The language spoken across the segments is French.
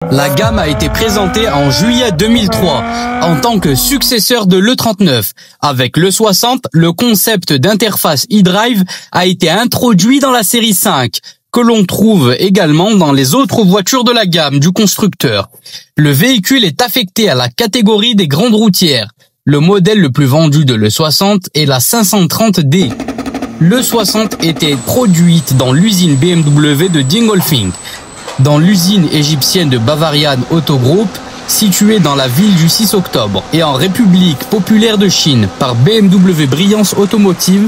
La gamme a été présentée en juillet 2003 en tant que successeur de l'E39. Avec l'E60, le concept d'interface eDrive a été introduit dans la série 5, que l'on trouve également dans les autres voitures de la gamme du constructeur. Le véhicule est affecté à la catégorie des grandes routières. Le modèle le plus vendu de l'E60 est la 530D. L'E60 était produite dans l'usine BMW de Dingolfing, dans l'usine égyptienne de Bavarian Auto Group, située dans la ville du 6 octobre, et en République populaire de Chine par BMW Brillance Automotive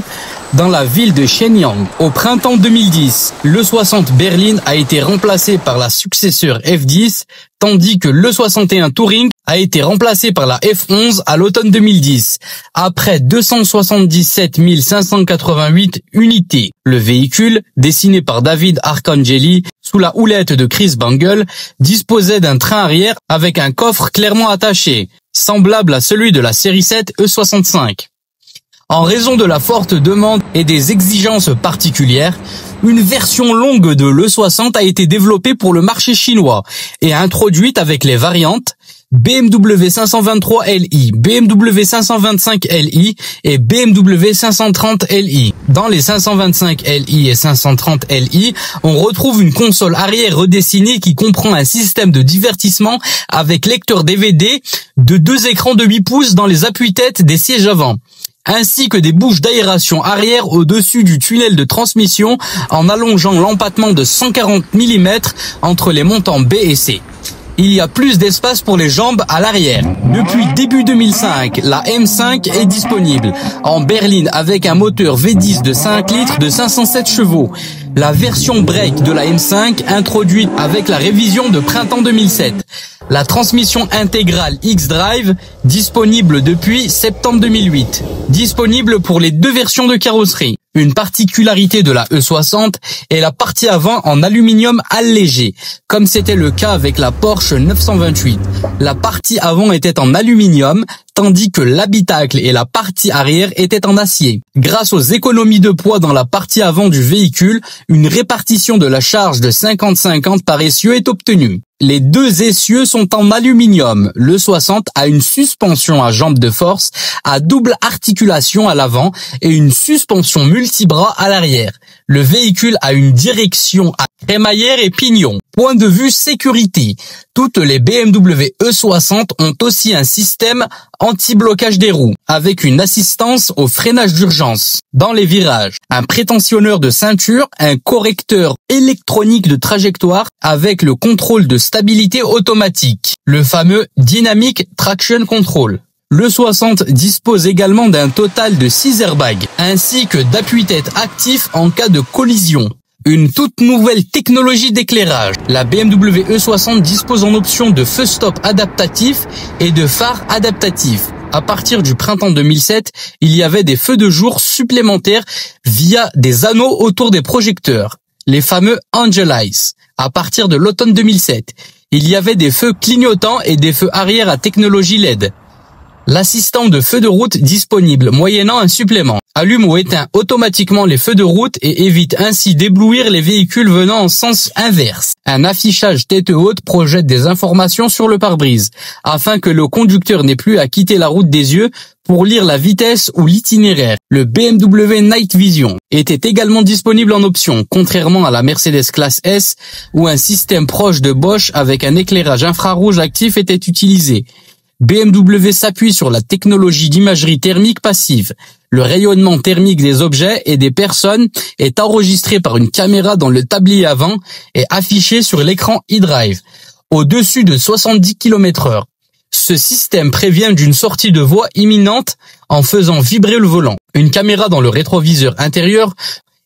dans la ville de Shenyang. Au printemps 2010, l'E60 berline a été remplacé par la successeur F10, tandis que l'E61 Touring a été remplacé par la F11 à l'automne 2010, après 277 588 unités. Le véhicule, dessiné par David Arcangeli sous la houlette de Chris Bangle, disposait d'un train arrière avec un coffre clairement attaché, semblable à celui de la série 7 E65. En raison de la forte demande et des exigences particulières, une version longue de l'E60 a été développée pour le marché chinois et introduite avec les variantes BMW 523 Li, BMW 525 Li et BMW 530 Li. Dans les 525 Li et 530 Li, on retrouve une console arrière redessinée qui comprend un système de divertissement avec lecteur DVD de 2 écrans de 8 pouces dans les appuis-têtes des sièges avant, ainsi que des bouches d'aération arrière au-dessus du tunnel de transmission en allongeant l'empattement de 140 mm entre les montants B et C. Il y a plus d'espace pour les jambes à l'arrière. Depuis début 2005, la M5 est disponible en berline avec un moteur V10 de 5 litres de 507 chevaux. La version break de la M5 introduite avec la révision de printemps 2007. La transmission intégrale X-Drive disponible depuis septembre 2008. Disponible pour les deux versions de carrosserie. Une particularité de la E60 est la partie avant en aluminium allégé, comme c'était le cas avec la Porsche 928. La partie avant était en aluminium, tandis que l'habitacle et la partie arrière étaient en acier. Grâce aux économies de poids dans la partie avant du véhicule, une répartition de la charge de 50-50 par essieu est obtenue. Les deux essieux sont en aluminium. Le 60 a une suspension à jambes de force à double articulation à l'avant et une suspension multibras à l'arrière. Le véhicule a une direction à crémaillère et pignon. Point de vue sécurité. Toutes les BMW E60 ont aussi un système anti-blocage des roues, avec une assistance au freinage d'urgence dans les virages, un prétentionneur de ceinture, un correcteur électronique de trajectoire avec le contrôle de stabilité automatique, le fameux Dynamic Traction Control. Le 60 dispose également d'un total de 6 airbags, ainsi que d'appuis-tête actifs en cas de collision. Une toute nouvelle technologie d'éclairage. La BMW E60 dispose en option de feu stop adaptatif et de phare adaptatif. À partir du printemps 2007, il y avait des feux de jour supplémentaires via des anneaux autour des projecteurs, les fameux Angel Eyes. À partir de l'automne 2007, il y avait des feux clignotants et des feux arrière à technologie LED. L'assistant de feu de route disponible moyennant un supplément allume ou éteint automatiquement les feux de route et évite ainsi d'éblouir les véhicules venant en sens inverse. Un affichage tête haute projette des informations sur le pare-brise afin que le conducteur n'ait plus à quitter la route des yeux pour lire la vitesse ou l'itinéraire. Le BMW Night Vision était également disponible en option, contrairement à la Mercedes Classe S où un système proche de Bosch avec un éclairage infrarouge actif était utilisé. BMW s'appuie sur la technologie d'imagerie thermique passive. Le rayonnement thermique des objets et des personnes est enregistré par une caméra dans le tablier avant et affiché sur l'écran eDrive, au-dessus de 70 km/h. Ce système prévient d'une sortie de voie imminente en faisant vibrer le volant. Une caméra dans le rétroviseur intérieur.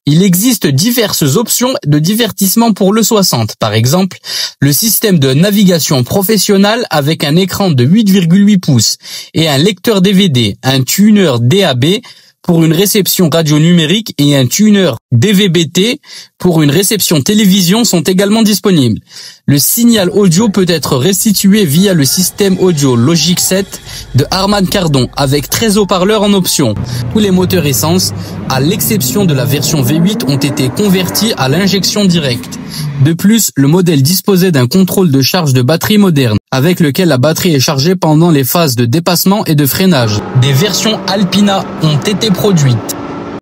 Il existe diverses options de divertissement pour le 60. Par exemple, le système de navigation professionnelle avec un écran de 8,8 pouces et un lecteur DVD, un tuner DAB pour une réception radio numérique et un tuner DVB-T pour une réception télévision sont également disponibles. Le signal audio peut être restitué via le système audio Logic 7 de Harman Kardon avec 13 haut-parleurs en option. Tous les moteurs essence, à l'exception de la version V8, ont été convertis à l'injection directe. De plus, le modèle disposait d'un contrôle de charge de batterie moderne, avec lequel la batterie est chargée pendant les phases de dépassement et de freinage. Des versions Alpina ont été produites.